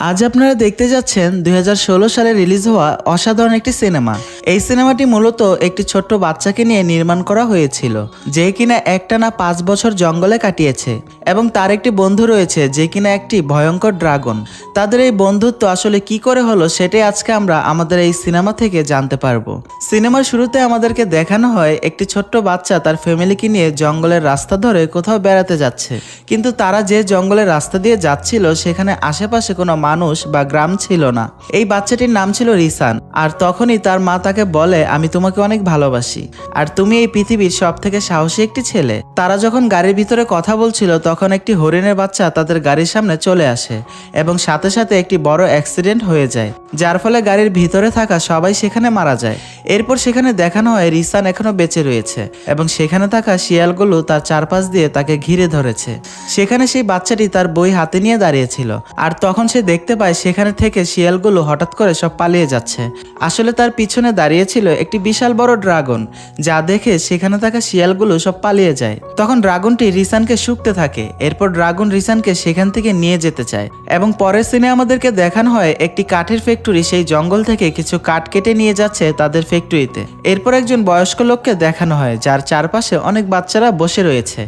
আজ আপনারা দেখতে যাচ্ছেন 2016 সালে রিলিজ হওয়া অসাধারণ একটি সিনেমা। এই সিনেমাটি মূলত একটি ছোট্ট বাচ্চাকে নিয়ে নির্মাণ করা হয়েছিল, যে কিনা একটানা 5 বছর জঙ্গলে কাটিয়েছে এবং তার একটি বন্ধু রয়েছে যে কিনা একটি ভয়ঙ্কর ড্রাগন। তাদের এই বন্ধুত্ব আসলে কি করে হলো সেটাই আজকে আমরা আমাদের এই সিনেমা থেকে জানতে পারবো। সিনেমার শুরুতে আমাদেরকে দেখানো হয় একটি ছোট্ট বাচ্চা তার ফ্যামিলিকে নিয়ে জঙ্গলের রাস্তা ধরে কোথাও বেড়াতে যাচ্ছে, কিন্তু তারা যে জঙ্গলের রাস্তা দিয়ে যাচ্ছিল সেখানে আশেপাশে কোনো মানুষ বা গ্রাম ছিল না। এই বাচ্চাটির নাম ছিল রিসান, আর তখনই তার মা তাকে বলে, আমি তোমাকে অনেক ভালোবাসি আর তুমি এই পৃথিবীর সব থেকে সাহসী একটি ছেলে। তারা যখন গাড়ির ভিতরে কথা বলছিল তখন একটি হরিণের বাচ্চা তাদের গাড়ির সামনে চলে আসে এবং সাথে সাথে একটি বড় অ্যাক্সিডেন্ট হয়ে যায়, যার ফলে গাড়ির ভিতরে থাকা সবাই সেখানে মারা যায়। এরপর সেখানে দেখানো হয় রিসান এখনো বেঁচে রয়েছে এবং সেখানে থাকা শিয়ালগুলো তার চারপাশ দিয়ে তাকে ঘিরে ধরেছে। সেখানে সেই বাচ্চাটি তার বই হাতে নিয়ে দাঁড়িয়েছিল, আর তখন সে দেখতে পায় সেখানে থেকে শিয়ালগুলো হঠাৎ করে সব পালিয়ে যাচ্ছে। আসলে তার পিছনে দাঁড়িয়েছিল একটি বিশাল বড় ড্রাগন, যা দেখে সেখানে থাকা শিয়ালগুলো সব পালিয়ে যায়। তখন ড্রাগনটি রিসানকে শুঁকতে থাকে। এরপর ড্রাগন রিসানকে সেখান থেকে নিয়ে যেতে চায় এবং পরের সিনে আমাদেরকে দেখানো হয় একটি কাঠের ফ্যাক্টরি সেই জঙ্গল থেকে কিছু কাঠ কেটে নিয়ে যাচ্ছে তাদের ফ্যাক্টরিতে। এরপর একজন বয়স্ক লোককে দেখানো হয় যার চারপাশে অনেক বাচ্চারা বসে রয়েছে,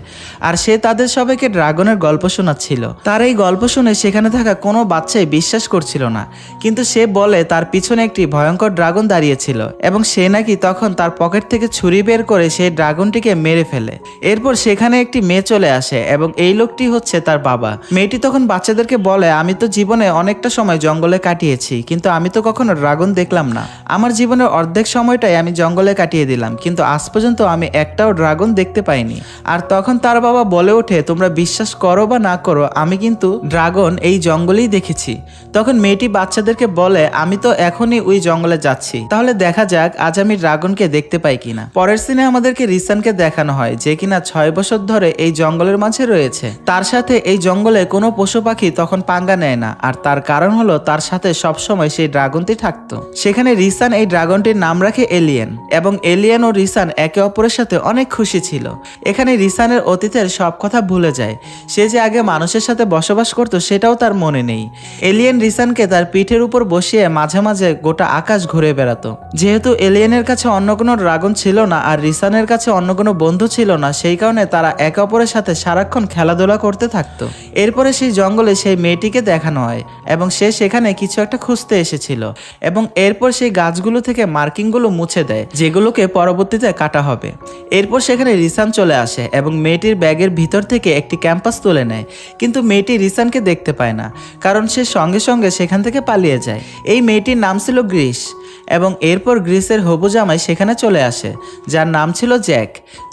আর সে তাদের সবাইকে ড্রাগনের গল্প শোনাচ্ছিল। তার এই গল্প শুনে সেখানে থাকা কোনো বাচ্চাই বিশ্বাস করছিল না, কিন্তু সে বলে তার পিছনে একটি ভয়ঙ্কর ড্রাগন দাঁড়িয়েছিল এবং সে নাকি তখন তার পকেট থেকে ছুরি বের করে সেই ড্রাগনটিকে মেরে ফেলে। এরপর সেখানে একটি মেয়ে চলে আসে এবং এই লোকটি হচ্ছে তার বাবা। মেয়েটি তখন বাচ্চাদেরকে বলে, আমি তো জীবনে অনেকটা সময় জঙ্গলে কাটিয়েছি, কিন্তু আমি তো কখনো ড্রাগন দেখলাম না। আমার জীবনের অর্ধেক সময়টাই আমি জঙ্গলে কাটিয়ে দিলাম, কিন্তু আজ পর্যন্ত আমি একটাও ড্রাগন দেখতে পাইনি। আর তখন তার বাবা বলে ওঠে, তোমরা বিশ্বাস করো বা না করো, আমি কিন্তু ড্রাগন এই জঙ্গলেই দেখেছি। তখন মেয়েটি বাচ্চাদেরকে বলে, আমি তো এখনই ওই জঙ্গলে যাচ্ছি, তাহলে দেখা যাক আজ আমি ড্রাগনকে দেখতে পাই কিনা। পরের সিনে আমাদেরকে রিসানকে দেখানো হয় যে কিনা 6 বছর ধরে এই জঙ্গলের মাঝে রয়েছে। তার সাথে এই জঙ্গলে কোনো পশু পাখি তখন পাঙ্গা নেয় না, আর তার কারণ হলো তার সাথে সবসময় সেই ড্রাগনটি থাকতো। সেখানে রিসান এই ড্রাগনটির নাম রাখে এলিয়েন, এবং এলিয়েন ও রিসান একে অপরের সাথে অনেক খুশি ছিল। এখানে রিসানের অতীতের সব কথা ভুলে যায়। সে যে আগে মানুষের সাথে বসবাস করতো সেটাও তার মনে নেই। এলিয়েন রিসানকে তার পিঠের উপর বসিয়ে মাঝে মাঝে গোটা আকাশ ঘুরে বেড়াতো। যেহেতু এলিয়েনের কাছে অন্য কোনো ড্রাগন ছিল না আর রিসানের কাছে অন্য কোনো বন্ধু ছিল না, সেই কারণে তারা একে অপরের সাথে সারাক্ষণ খেলাধুলা করতে থাকতো। এরপরে সেই জঙ্গলে সেই মেয়েটিকে দেখানো হয় এবং সে সেখানে কিছু একটা খুঁজতে এসেছিল, এবং এরপর সেই গাছগুলো থেকে মার্কিংগুলো মুছে দেয় যেগুলোকে পরবর্তীতে কাটা হবে। এরপর সেখানে রিসান চলে আসে এবং মেয়েটির ব্যাগের ভিতর থেকে একটি ক্যাম্পাস তুলে নেয়, কিন্তু মেয়েটি রিসানকে দেখতে পায় না, কারণ সে সঙ্গে সঙ্গে সেখান থেকে পালিয়ে যায়। এই মেয়েটির নাম ছিল গ্রিস, এবং এরপর গ্রিসের হবু জামাই সেখানে চলে আসে যার নাম ছিল জ্যাক।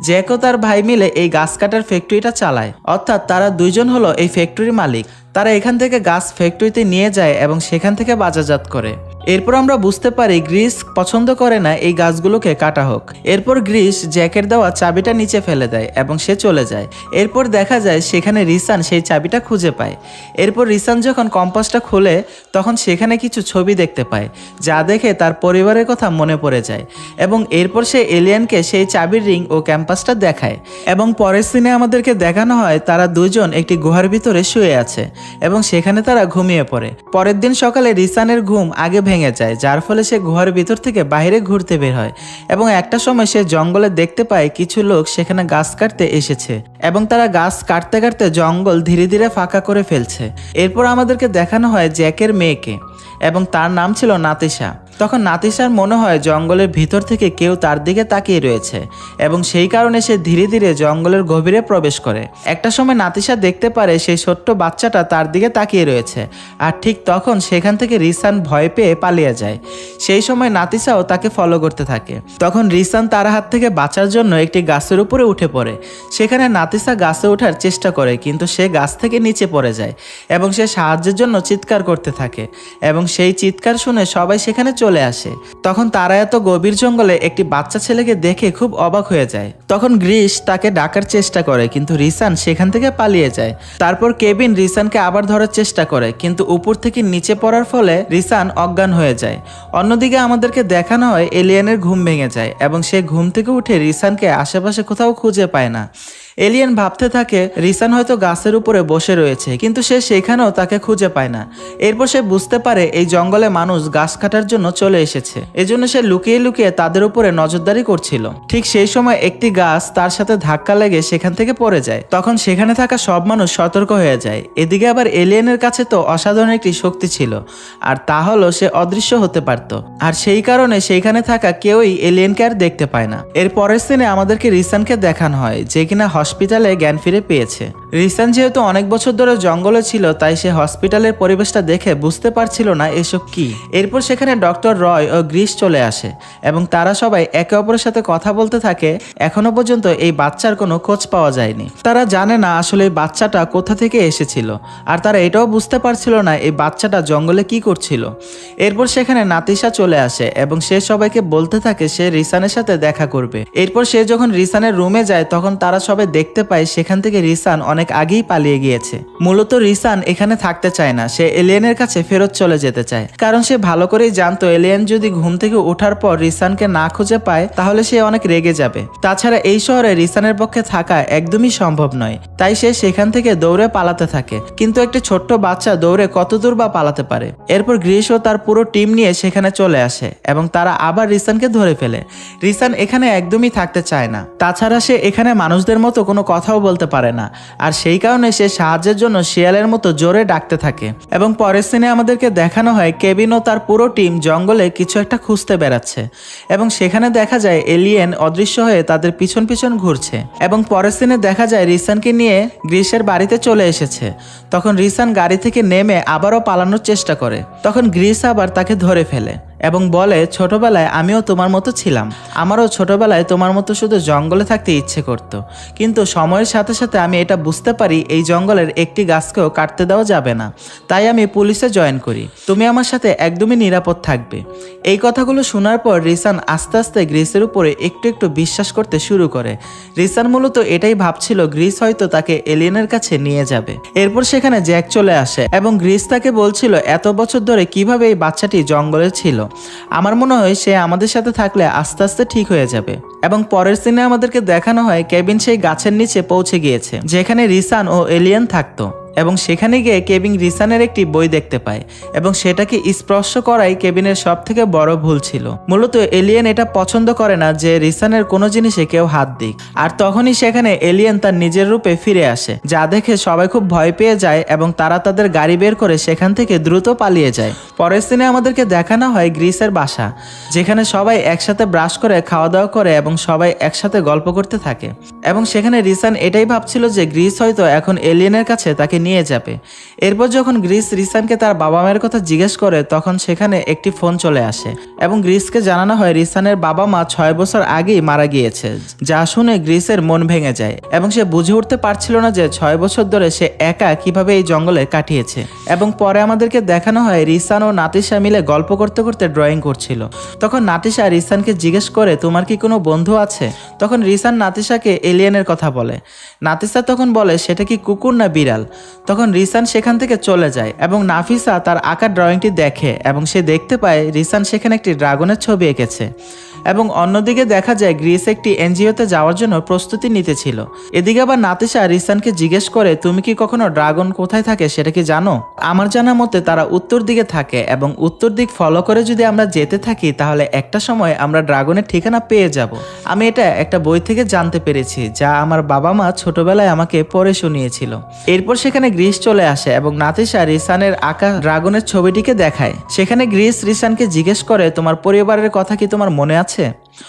জ্যাক ও তার ভাই মিলে এই গাছ কাটার ফ্যাক্টরিটা চালায়, অর্থাৎ তারা দুইজন হলো এই ফ্যাক্টরির মালিক। তারা এখান থেকে গাছ ফ্যাক্টরিতে নিয়ে যায় এবং সেখান থেকে বাজারজাত করে। এরপর আমরা বুঝতে পারি গ্রিস পছন্দ করে না এই গাছগুলোকে কাটা হোক। এরপর গ্রিস জ্যাকের দেওয়া চাবিটা নিচে ফেলে দেয় এবং সে চলে যায়। এরপর দেখা যায় সেখানে রিসান সেই চাবিটা খুঁজে পায়। এরপর রিসান যখন কম্পাসটা খোলে তখন সেখানে কিছু ছবি দেখতে পায়, যা দেখে তার পরিবারের কথা মনে পড়ে যায়, এবং এরপর সে এলিয়েনকে সেই চাবির রিং ও ক্যাম্পাসটা দেখায়। এবং পরের সিনে আমাদেরকে দেখানো হয় তারা দুজন একটি গুহার ভিতরে শুয়ে আছে এবং সেখানে তারা ঘুমিয়ে পড়ে। পরের দিন সকালে রিসানের ঘুম আগে ভেঙে যায়, যার ফলে সে গুহার ভিতর থেকে বাইরে ঘুরতে বের হয়, এবং একটা সময় সে জঙ্গলে দেখতে পায় কিছু লোক সেখানে গাছ কাটতে এসেছে এবং তারা গাছ কাটতে কাটতে জঙ্গল ধীরে ধীরে ফাঁকা করে ফেলছে। এরপর আমাদেরকে দেখানো হয় জ্যাকের মেয়েকে, এবং তার নাম ছিল নাতিশা। তখন নাতিশার মনে হয় জঙ্গলের ভিতর থেকে কেউ তার দিকে তাকিয়ে রয়েছে, এবং সেই কারণে সে ধীরে ধীরে জঙ্গলের গভীরে প্রবেশ করে। একটা সময় নাতিশা দেখতে পারে সেই ছোট্ট বাচ্চাটা তার দিকে তাকিয়ে রয়েছে, আর ঠিক তখন সেখান থেকে রিসান ভয় পেয়ে পালিয়ে যায়। সেই সময় নাতিশাও তাকে ফলো করতে থাকে। তখন রিসান তার হাত থেকে বাঁচার জন্য একটি গাছের উপরে উঠে পড়ে। সেখানে নাতিশা গাছে ওঠার চেষ্টা করে, কিন্তু সে গাছ থেকে নিচে পড়ে যায় এবং সে সাহায্যের জন্য চিৎকার করতে থাকে, এবং সেই চিৎকার শুনে সবাই সেখানে চলে আসে। তখন তারা এত গভীর জঙ্গলে একটি বাচ্চা ছেলেকে দেখে খুব অবাক হয়ে যায়। তখন গ্রিস তাকে ডাকার চেষ্টা করে, কিন্তু রিসান সেখান থেকে পালিয়ে যায়। তারপর কেভিন রিসানকে আবার ধরার চেষ্টা করে, কিন্তু উপর থেকে নিচে পড়ার ফলে রিসান অজ্ঞান হয়ে যায়। অন্যদিকে আমাদেরকে দেখানো হয় এলিয়েনের ঘুম ভেঙে যায় এবং সে ঘুম থেকে উঠে রিসানকে আশেপাশে কোথাও খুঁজে পায় না। এলিয়েন ভাবতে থাকে রিসান হয়তো গাছের উপরে বসে রয়েছে, কিন্তু সে সেখানেও তাকে খুঁজে পায় না। এরপর সে বুঝতে পারে এই জঙ্গলে মানুষ গাছ কাটার জন্য চলে এসেছে, এজন্য সে লুকিয়ে লুকিয়ে তাদের উপরে নজরদারি করছিল। ঠিক সেই সময় একটি গাছ তার সাথে ধাক্কা লেগে সেখান থেকে পড়ে যায়। তখন সেখানে থাকা সব মানুষ সতর্ক হয়ে যায়। এদিকে আবার এলিয়েনের কাছে তো অসাধারণ একটি শক্তি ছিল, আর তা হলো সে অদৃশ্য হতে পারত, আর সেই কারণে সেইখানে থাকা কেউই এলিয়েনকে আর দেখতে পায় না। এর পরের সিনে আমাদেরকে রিসানকে দেখানো হয়, যে কিনা হসপিটালে জ্ঞান ফিরে পেয়েছে। রিসান যেহেতু অনেক বছর ধরে জঙ্গলে ছিল, তাই সে হসপিটালের পরিবেশটা দেখে বুঝতে পারছিল না এসব কি। এরপর সেখানে ডক্টর রয় ও গ্রিস চলে আসে এবং তারা সবাই একে অপরের সাথে কথা বলতে থাকে। এখনো পর্যন্ত এই বাচ্চার কোনো খোঁজ পাওয়া যায়নি। তারা জানে না আসলে এই বাচ্চাটা কোথা থেকে এসেছিল, আর তারা এটাও বুঝতে পারছিল না এই বাচ্চাটা জঙ্গলে কি করছিল। এরপর সেখানে নাতিশা চলে আসে এবং সে সবাইকে বলতে থাকে সে রিসানের সাথে দেখা করবে। এরপর সে যখন রিসানের রুমে যায় তখন তারা সবাই দেখতে পায় সেখান থেকে রিসান অনেক আগেই পালিয়ে গিয়েছে। মূলত রিসান এখানে থাকতে চায় না, সে এলিয়েনের কাছে ফেরত চলে যেতে চায়, কারণ সে ভালো করেই জানতো এলিয়েন যদি ঘুম থেকে ওঠার পর রিসানকে না খুঁজে পায় তাহলে সে অনেক রেগে যাবে। তাছাড়া এই শহরে রিসানের পক্ষে থাকা একদমই সম্ভব নয়, তাই সে সেখান থেকে দৌড়ে পালাতে থাকে। কিন্তু একটি ছোট্ট বাচ্চা দৌড়ে কত দূর বা পালাতে পারে। এরপর গ্রিস ও তার পুরো টিম নিয়ে সেখানে চলে আসে এবং তারা আবার রিসানকে ধরে ফেলে। রিসান এখানে একদমই থাকতে চায় না, তাছাড়া সে এখানে মানুষদের মতো কোনো কথাও বলতে পারে না, আর সেই কারণে সে সাহায্যের জন্য শিয়ালের মতো জোরে ডাকতে থাকে। এবং পরের সিনে আমাদেরকে দেখানো হয় কেবিন ও তার পুরো টিম জঙ্গলে কিছু একটা খুঁজতে বেড়াচ্ছে এবং সেখানে দেখা যায় এলিয়েন অদৃশ্য হয়ে তাদের পিছন পিছন ঘুরছে। এবং পরের সিনে দেখা যায় রিসানকে নিয়ে গ্রিসের বাড়িতে চলে এসেছে। তখন রিসান গাড়ি থেকে নেমে আবারও পালানোর চেষ্টা করে, তখন গ্রিস আবার তাকে ধরে ফেলে এবং বলে ছোটবেলায় আমিও তোমার মতো ছিলাম, আমারও ছোটবেলায় তোমার মতো শুধু জঙ্গলে থাকতে ইচ্ছে করতো, কিন্তু সময়ের সাথে সাথে আমি এটা বুঝতে পারি এই জঙ্গলের একটি গাছকেও কাটতে দেওয়া যাবে না, তাই আমি পুলিশে জয়েন করি, তুমি আমার সাথে একদমই নিরাপদ থাকবে। এই কথাগুলো শোনার পর রিসান আস্তে আস্তে গ্রিসের উপরে একটু একটু বিশ্বাস করতে শুরু করে। রিসান মূলত এটাই ভাবছিল গ্রিস হয়তো তাকে এলিয়েনের কাছে নিয়ে যাবে। এরপর সেখানে জ্যাক চলে আসে এবং গ্রিস তাকে বলছিল এত বছর ধরে কিভাবে এই বাচ্চাটি জঙ্গলে ছিল, আমার মনে হয় সে আমাদের সাথে থাকলে আস্তে আস্তে ঠিক হয়ে যাবে। এবং পরের সিনে আমাদেরকে দেখানো হয় কেবিন সেই গাছের নিচে পৌঁছে গিয়েছে যেখানে রিসান ও এলিয়েন থাকতো, এবং সেখানে গিয়ে কেবিন রিসানের একটি বই দেখতে পায় এবং সেটাকে স্পর্শ করাই কেবিনের সব থেকে বড় ভুল ছিল। মূলত এলিয়েন এটা পছন্দ করে না যে রিসানের কোনো জিনিসে কেউ হাত দিক, আর তখনই সেখানে এলিয়েন তার নিজের রূপে ফিরে আসে, যা দেখে সবাই খুব ভয় পেয়ে যায় এবং তারা তাদের গাড়ি বের করে সেখান থেকে দ্রুত পালিয়ে যায়। পরের সিনে আমাদেরকে দেখানো হয় গ্রিসের বাসা, যেখানে সবাই একসাথে ব্রাশ করে খাওয়া দাওয়া করে এবং সবাই একসাথে গল্প করতে থাকে। এবং সেখানে রিসান এটাই ভাবছিল যে গ্রিস হয়তো এখন এলিয়েনের কাছে তাকে নিয়ে যাবে। এরপর যখন গ্রিস রিসানকে তার বাবা মায়ের কথা জিজ্ঞেস করে তখন সেখানে একটি ফোন চলে আসে এবং গ্রিসকে জানানো হয় রিসানের বাবা মা 6 বছর আগেই মারা গিয়েছে, যা শুনে গ্রিসের মন ভেঙে যায় এবং সে বুঝে উঠতে পারছিল না যে 6 বছর ধরে সে একা কিভাবে এই জঙ্গলে কাটিয়েছে। এবং পরে আমাদেরকে দেখানো হয় রিসান ও নাতিশা মিলে গল্প করতে করতে ড্রয়িং করছিল। তখন নাতিশা রিসানকে জিজ্ঞেস করে তোমার কি কোনো বন্ধু আছে? তখন রিসান নাতিশাকে এলিয়েনের কথা বলে। নাতিশা তখন বলে সেটা কি কুকুর না বিড়াল? তখন রিসান সেখান থেকে চলে যায় এবং নাফিসা তার আঁকা ড্রয়িংটি দেখে এবং সে দেখতে পায় রিসান সেখানে একটি ড্রাগনের ছবি এঁকেছে। এবং অন্যদিকে দেখা যায় গ্রিস একটি এনজিওতে যাওয়ার জন্য প্রস্তুতি নিতেছিল। এদিকে আবার নাতিশা রিসানকে জিজ্ঞেস করে তুমি কি কখনো ড্রাগন কোথায় থাকে সেটা কি জানো? আমার জানা মতে তারা উত্তর দিকে থাকে এবং উত্তর দিক ফলো করে যদি আমরা যেতে থাকি তাহলে একটা সময় আমরা ড্রাগনের ঠিকানা পেয়ে যাব। আমি এটা একটা বই থেকে জানতে পেরেছি যা আমার বাবা মা ছোটবেলায় আমাকে পড়ে শুনিয়েছিল। এরপর সেখানে গ্রিস চলে আসে এবং নাতিশা রিসানের আঁকা ড্রাগনের ছবিটিকে দেখায়। সেখানে গ্রিস রিসানকে জিজ্ঞেস করে তোমার পরিবারের কথা কি তোমার মনে আছে?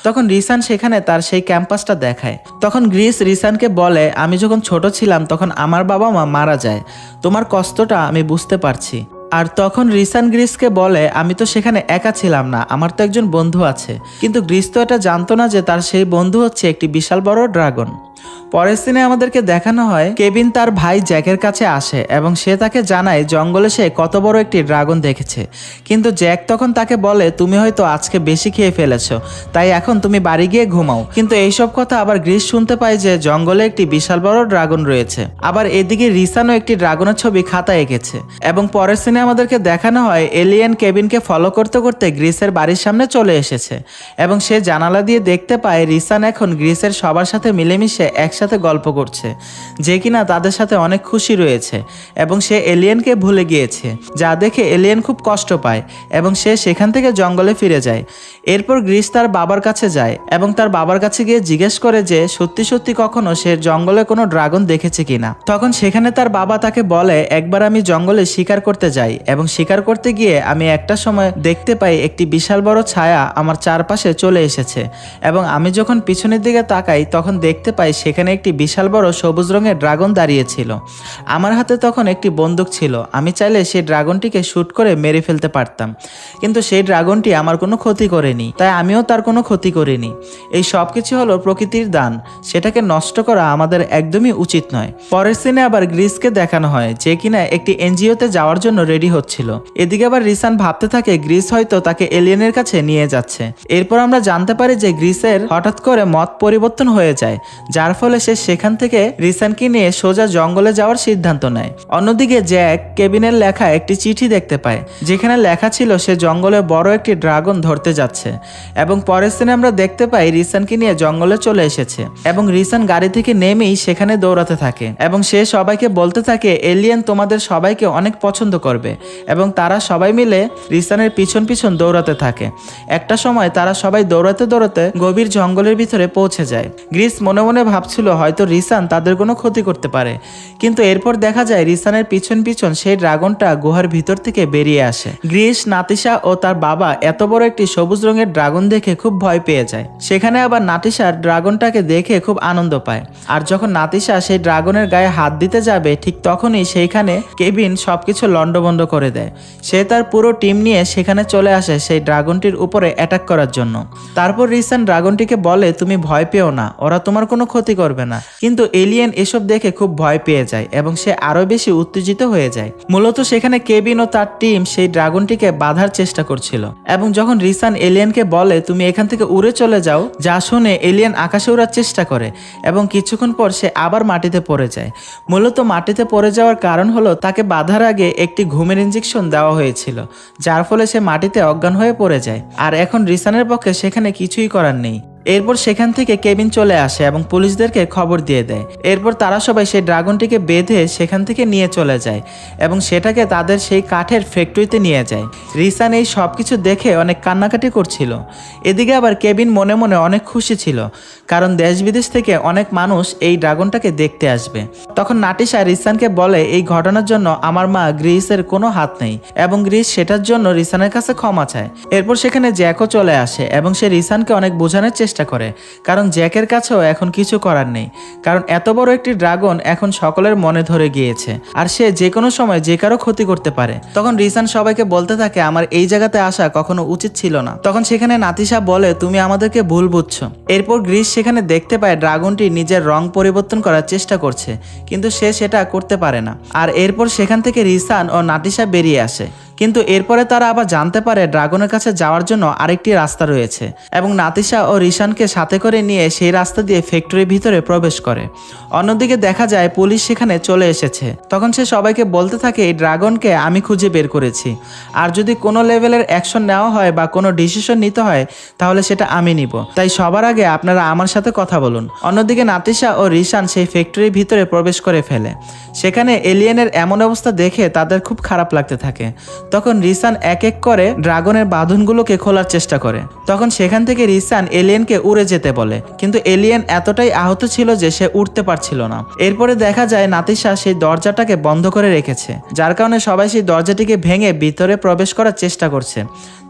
তখন রিসান সেখানে তার সেই ক্যাম্পাসটা দেখায়। তখন গ্রিস রিসানকে বলে আমি যখন ছোট ছিলাম তখন আমার বাবা মা মারা যায়, তোমার কষ্টটা আমি বুঝতে পারছি। আর তখন রিসান গ্রিসকে বলে আমি তো সেখানে একা ছিলাম না, আমার তো একজন বন্ধু আছে। কিন্তু গ্রিস তো এটা জানতো না যে তার সেই বন্ধু হচ্ছে একটি বিশাল বড় ড্রাগন। পরের সিনে আমাদেরকে দেখানো হয় কেবিন তার ভাই জ্যাকের কাছে আসে এবং সে তাকে জানায় জঙ্গলে সে কত বড় একটি ড্রাগন দেখেছে। কিন্তু জ্যাক তখন তাকে বলে তুমি হয়তো আজকে বেশি খেয়ে ফেলেছো, তাই এখন তুমি বাড়ি গিয়ে ঘুমাও। কিন্তু এইসব কথা আবার গ্রিস শুনতে পায় যে জঙ্গলে একটি বিশাল বড় ড্রাগন রয়েছে। আবার এদিকে রিসানও একটি ড্রাগনের ছবি খাতায় এঁকেছে। এবং পরের সিনে আমাদেরকে দেখানো হয় এলিয়েন কেবিনকে ফলো করতে করতে গ্রিসের বাড়ির সামনে চলে এসেছে এবং সে জানালা দিয়ে দেখতে পায় রিসান এখন গ্রিসের সবার সাথে মিলেমিশে একসাথে গল্প করছে, যে কিনা তাদের সাথে অনেক খুশি রয়েছে এবং সে এলিয়েনকে ভুলে গিয়েছে, যা দেখে এলিয়েন খুব কষ্ট পায় এবং সে সেখান থেকে জঙ্গলে ফিরে যায়। এরপর গ্রিস তার বাবার কাছে যায় এবং তার বাবার কাছে গিয়ে জিজ্ঞেস করে যে সত্যি সত্যি কখনো সে জঙ্গলে কোনো ড্রাগন দেখেছে কিনা। তখন সেখানে তার বাবা তাকে বলে, একবার আমি জঙ্গলে শিকার করতে যাই এবং শিকার করতে গিয়ে আমি একটা সময় দেখতে পাই একটি বিশাল বড় ছায়া আমার চারপাশে চলে এসেছে এবং আমি যখন পিছনের দিকে তাকাই তখন দেখতে পাই সেখানে একটি বিশাল বড় সবুজ রঙের ড্রাগন দাঁড়িয়েছিল। আমার হাতে তখন একটি বন্দুক ছিল, আমি চাইলে সেই ড্রাগনটিকে শুট করে মেরে ফেলতে পারতাম, কিন্তু সেই ড্রাগনটি আমার কোনো ক্ষতি করেনি, তাই আমিও তার কোনো ক্ষতি করিনি। এই সব কিছু হলো প্রকৃতির দান, সেটাকে নষ্ট করা আমাদের একদমই উচিত নয়। পরের সিনে আবার গ্রিসকে দেখানো হয় যে কিনা একটি এনজিওতে যাওয়ার জন্য রেডি হচ্ছিল। এদিকে আবার রিসান ভাবতে থাকে গ্রিস হয়তো তাকে এলিয়েনের কাছে নিয়ে যাচ্ছে। এরপর আমরা জানতে পারি যে গ্রিসের হঠাৎ করে মত পরিবর্তন হয়ে যায়, যার ফলে সে সেখান থেকে রিসানকে নিয়ে সোজা জঙ্গলে যাওয়ার সিদ্ধান্ত নেয়। অন্যদিকে জ্যাক কেবিনের লেখা একটি চিঠি দেখতে পায়, যেখানে লেখা ছিল সে জঙ্গলে বড় একটি ড্রাগন ধরতে যাচ্ছে এবং পরের সিনে আমরা দেখতে পাই রিসানকে নিয়ে জঙ্গলে চলে এসেছে এবং রিসান গাড়ি থেকে নেমেই সেখানে দৌড়াতে থাকে এবং সে সবাইকে বলতে থাকে এলিয়েন তোমাদের সবাইকে অনেক পছন্দ করবে এবং তারা সবাই মিলে রিসানের পিছন পিছন দৌড়াতে থাকে। একটা সময় তারা সবাই দৌড়াতে দৌড়াতে গভীর জঙ্গলের ভিতরে পৌঁছে যায়। গ্রিস মনে মনে ভাবছিল হয়তো রিসান তাদের কোনো ক্ষতি করতে পারে, কিন্তু এরপর দেখা যায় রিসানের পিছন পিছন সেই ড্রাগনটা গুহার ভিতর থেকে বেরিয়ে আসে। গ্রিস, নাতিশা ও তার বাবা এত বড় একটি সবুজ রঙের ড্রাগন দেখে খুব ভয় পেয়ে যায়। সেখানে আবার নাতিশা ড্রাগনটাকে দেখে খুব আনন্দ পায়, আর যখন নাতিশা সেই ড্রাগনের গায়ে হাত দিতে যাবে ঠিক তখনই সেইখানে কেবিন সবকিছু লন্ডভন্ড করে দেয়। সে তার পুরো টিম নিয়ে সেখানে চলে আসে সেই ড্রাগনটির উপরে অ্যাটাক করার জন্য। তারপর রিসান ড্রাগনটিকে বলে তুমি ভয় পেও না, ওরা তোমার কোনো ক্ষতি করবে না, কিন্তু এলিয়েন এসব দেখে খুব ভয় পেয়ে যায় এবং সে আরো বেশি উত্তেজিত হয়ে যায়। মূলত সেখানে কেবিন ও তার টিম সেই ড্রাগনটিকে বাঁধার চেষ্টা করছিল এবং যখন রিসান এলিয়েনকে বলে তুমি এখান থেকে উড়ে চলে যাও, যা শুনে এলিয়েন আকাশে উড়ার চেষ্টা করে এবং কিছুক্ষণ পর সে আবার মাটিতে পড়ে যায়। মূলত মাটিতে পড়ে যাওয়ার কারণ হলো তাকে বাঁধার আগে একটি ঘুমের ইঞ্জেকশন দেওয়া হয়েছিল, যার ফলে সে মাটিতে অজ্ঞান হয়ে পড়ে যায়। আর এখন রিসানের পক্ষে সেখানে কিছুই করার নেই। এরপর সেখান থেকে কেবিন চলে আসে এবং পুলিশদেরকে খবর দিয়ে দেয়। এরপর তারা সবাই সেই ড্রাগনটিকে বেঁধে সেখান থেকে নিয়ে চলে যায় এবং সেটাকে তাদের সেই কাঠের ফ্যাক্টরিতে নিয়ে যায়। রিসান এই সব কিছু দেখে অনেক কান্নাকাটি করছিল। এদিকে আবার কেবিন মনে মনে অনেক খুশি ছিল, কারণ দেশ বিদেশ থেকে অনেক মানুষ এই ড্রাগনটাকে দেখতে আসবে। তখন নাটিশা রিসানকে বলে এই ঘটনার জন্য আমার মা গ্রিসের কোনো হাত নেই এবং গ্রিস সেটার জন্য রিসানের কাছে ক্ষমা চায়। এরপর সেখানে জ্যাকও চলে আসে এবং সে রিসানকে অনেক বোঝানোর চেষ্টা করে, কারণ জ্যাকের কাছেও এখন কিছু করার নেই, কারণ এত বড় একটি ড্রাগন এখন সকলের মনে ধরে গিয়েছে আর সে যে কোনো সময় যে কারো ক্ষতি করতে পারে। তখন রিসান সবাইকে বলতে থাকে আমার এই জায়গাতে আসা কখনো উচিত ছিল না। তখন সেখানে নাতিশা বলে তুমি আমাদেরকে ভুল বুঝছো। এরপর গ্রিস সেখানে দেখতে পায় ড্রাগনটি নিজের রং পরিবর্তন করার চেষ্টা করছে, কিন্তু সে সেটা করতে পারে না। আর এরপর সেখান থেকে রিসান ও নাতিশা বেরিয়ে আসে, কিন্তু এরপরে তারা আবার জানতে পারে ড্রাগনের কাছে যাওয়ার জন্য আরেকটি রাস্তা রয়েছে এবং নাতিশা ও রিসানকে সাথে করে নিয়ে সেই রাস্তা দিয়ে ফ্যাক্টরির ভিতরে প্রবেশ করে। অন্যদিকে দেখা যায় পুলিশ সেখানে চলে এসেছে। তখন সে সবাইকে বলতে থাকে এই ড্রাগনকে আমি খুঁজে বের করেছি, আর যদি কোনো লেভেলের অ্যাকশন নেওয়া হয় বা কোনো ডিসিশন নিতে হয় তাহলে সেটা আমি নিব, তাই সবার আগে আপনারা আমার সাথে কথা বলুন। অন্যদিকে নাতিশা ও রিসান সেই ফ্যাক্টরির ভিতরে প্রবেশ করে ফেলে। সেখানে এলিয়েনের এমন অবস্থা দেখে তাদের খুব খারাপ লাগতে থাকে। তখন রিসান এক এক করে ড্রাগনের বাঁধনগুলোকে খোলার চেষ্টা করে। তখন সেখান থেকে রিসান এলিয়েনকে উড়ে যেতে বলে, কিন্তু এলিয়েন এতটাই আহত ছিল যে সে উঠতে পারছিল না। এরপরে দেখা যায় নাতিশা সেই দরজাটাকে বন্ধ করে রেখেছে, যার কারণে সবাই সেই দরজাটিকে ভেঙে ভিতরে প্রবেশ করার চেষ্টা করছে।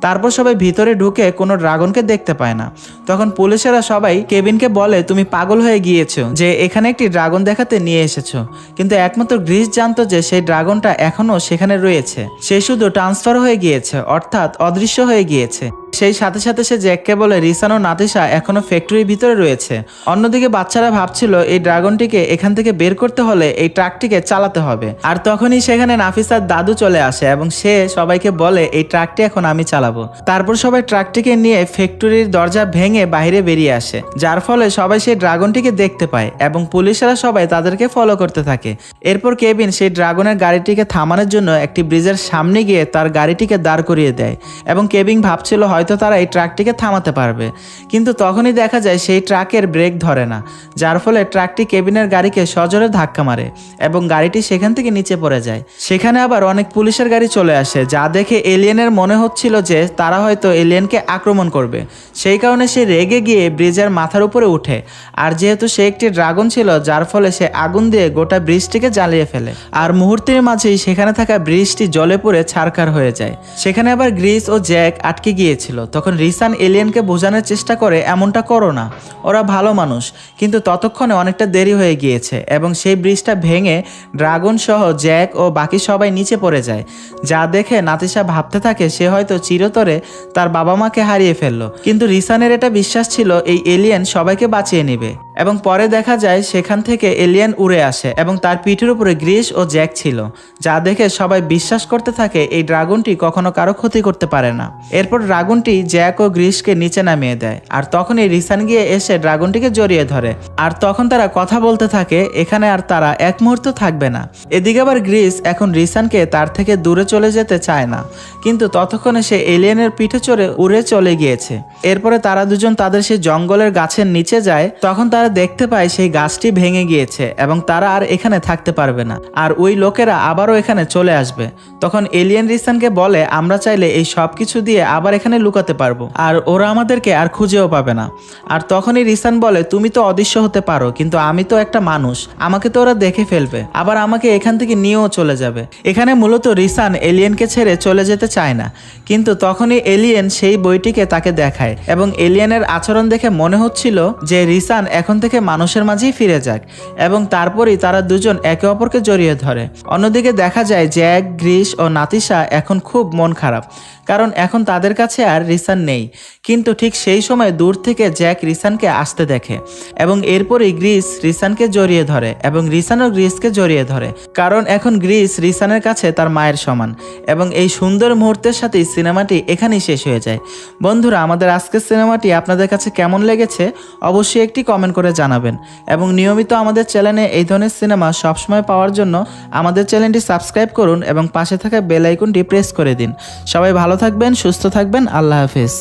তারপর সবাই ভিতরে ঢুকে কোনো ড্রাগনকে দেখতে পায় না। তখন পুলিশেরা সবাই কেবিনকে বলে তুমি পাগল হয়ে গিয়েছো যে এখানে একটি ড্রাগন দেখাতে নিয়ে এসেছো, কিন্তু একমাত্র গ্রিস জানতো যে সেই ড্রাগনটা এখনো সেখানে রয়েছে, সে শুধু ট্রান্সফার হয়ে গিয়েছে, অর্থাৎ অদৃশ্য হয়ে গিয়েছে। সেই সাথে সাথে সে জ্যাককে বলে রিসান ও নাতিশা এখনো ফ্যাক্টরির ভিতরে রয়েছে। অন্যদিকে বাচ্চারা ভাবছিল এই ড্রাগনটিকে এখান থেকে বের করতে হলে এই ট্রাকটিকে চালাতে হবে। আর তখনই সেখানে নাফিসার দাদু চলে আসে এবং সে সবাইকে বলে এই ট্রাকটি এখন আমি চালাবো। তারপর সবাই ট্রাকটিকে নিয়ে ফ্যাক্টরির দরজা ভেঙে বাইরে বেরিয়ে আসে, যার ফলে সবাই সেই ড্রাগনটিকে দেখতে পায় এবং পুলিশরা সবাই তাদেরকে ফলো করতে থাকে। এরপর কেভিন সেই ড্রাগনের গাড়িটিকে থামানোর জন্য একটি ব্রিজের সামনে গিয়ে তার গাড়িটিকে দাঁড় করিয়ে দেয় এবং কেভিন ভাবছিল হয়তো তারা এই ট্রাকটিকে থামাতে পারবে, কিন্তু তখনই দেখা যায় সেই ট্রাকের ব্রেক ধরে না, যার ফলে ট্রাকটি কেভিনের গাড়িকে সজোরে ধাক্কা মারে এবং গাড়িটি সেখান থেকে নিচে পড়ে যায়। সেখানে আবার অনেক পুলিশের গাড়ি চলে আসে, যা দেখে এলিয়েনের মনে হচ্ছিল যে তারা হয়তো এলিয়েনকে আক্রমণ করবে। সেই কারণে সে রেগে গিয়ে ব্রিজের মাথার উপরে উঠে, আর যেহেতু সে একটি ড্রাগন ছিল যার ফলে সে আগুন দিয়ে গোটা ব্রিজটিকে জ্বালিয়ে ফেলে, আর মুহূর্তের মাঝেই সেখানে থাকা ব্রিজটি জ্বলে পুড়ে ছারখার হয়ে যায়। সেখানে আবার গ্রিস ও জ্যাক আটকে গিয়েছিল। তখন রিসান এলিয়েনকে বোঝানোর চেষ্টা করে এমনটা করো না, ওরা ভালো মানুষ, কিন্তু ততক্ষণে অনেকটা দেরি হয়ে গিয়েছে এবং সেই ব্রিজটা ভেঙে ড্রাগন সহ জ্যাক ও বাকি সবাই নিচে পড়ে যায়, যা দেখে নাতিশা ভাবতে থাকে সে হয়তো চিরতরে তার বাবা মাকে হারিয়ে ফেললো। কিন্তু রিসানের এটা বিশ্বাস ছিল এই এলিয়েন সবাইকে বাঁচিয়ে নেবে এবং পরে দেখা যায় সেখান থেকে এলিয়েন উড়ে আসে এবং তার পিঠের উপরে গ্রিস ও জ্যাক ছিল, যা দেখে সবাই বিশ্বাস করতে থাকে এই ড্রাগনটি কখনো কারো ক্ষতি করতে পারে না। এরপর ড্রাগনটি জ্যাক ও গ্রিসকে নিচে নামিয়ে দেয়, আর তখনই রিসান গিয়ে এসে ড্রাগনটিকে জড়িয়ে ধরে, আর তখন তারা কথা বলতে থাকে এখানে আর তারা এক মুহূর্ত থাকবে না। এদিকে আবার গ্রিস এখন রিসানকে তার থেকে দূরে চলে যেতে চায় না, কিন্তু ততক্ষণে সে এলিয়েনের পিঠে চড়ে উড়ে চলে গিয়েছে। এরপরে তারা দুজন তাদের সেই জঙ্গলের গাছের নিচে যায়, তখন তারা দেখতে পায় সেই গাছটি ভেঙে গিয়েছে এবং তারা আর এখানে থাকতে পারবে না, আর ওই লোকেরা আবারও এখানে চলে আসবে। তখন এলিয়েন রিসানকে বলে আমরা চাইলে এই সব কিছু দিয়ে আবার এখানে লুকাতে পারবো, আর ওরা আমাদেরকে আর খুঁজেও পাবে না। আর তখনই রিসান বলে তুমি তো অদৃশ্য হতে পারো, কিন্তু আমি তো একটা মানুষ, আমাকে তো ওরা দেখে ফেলবে, আবার আমাকে এখান থেকে নিয়েও চলে যাবে। এখানে মূলত রিসান এলিয়েনকে ছেড়ে চলে যেতে চায় না, কিন্তু তখনই এলিয়েন সেই বইটিকে তাকে দেখায় এবং এলিয়েনের আচরণ দেখে মনে হচ্ছিল যে রিসান এখন থেকে মানুষের মাঝেই ফিরে যাক, এবং তারপরই তারা দুজন একে অপরকে জড়িয়ে ধরে। অন্যদিকে দেখা যায় জ্যাক, গ্রিস ও নাতিশা এখন খুব মন খারাপ, কারণ এখন তাদের কাছে আর রিসান নেই। কিন্তু ঠিক সেই সময় দূর থেকে জ্যাক রিসানকে আসতে দেখে এবং এরপরই গ্রিস রিসানকে জড়িয়ে ধরে এবং রিসানও গ্রিসকে জড়িয়ে ধরে, কারণ এখন গ্রিস রিসানের কাছে তার মায়ের সমান। এবং এই সুন্দর মুহূর্তের সাথেই সিনেমাটি এখানেই শেষ হয়ে যায়। বন্ধুরা, আমাদের আজকের সিনেমাটি আপনাদের কাছে কেমন লেগেছে অবশ্যই একটি কমেন্ট করে জানাবেন, এবং নিয়মিত আমাদের চ্যানেলে এই ধরনের সিনেমা সবসময় পাওয়ার জন্য আমাদের চ্যানেলটি সাবস্ক্রাইব করুন এবং পাশে থাকা বেল আইকনটি প্রেস করে দিন। সবাই ভালো থাকবেন, সুস্থ থাকবেন, আল্লাহ হাফেজ।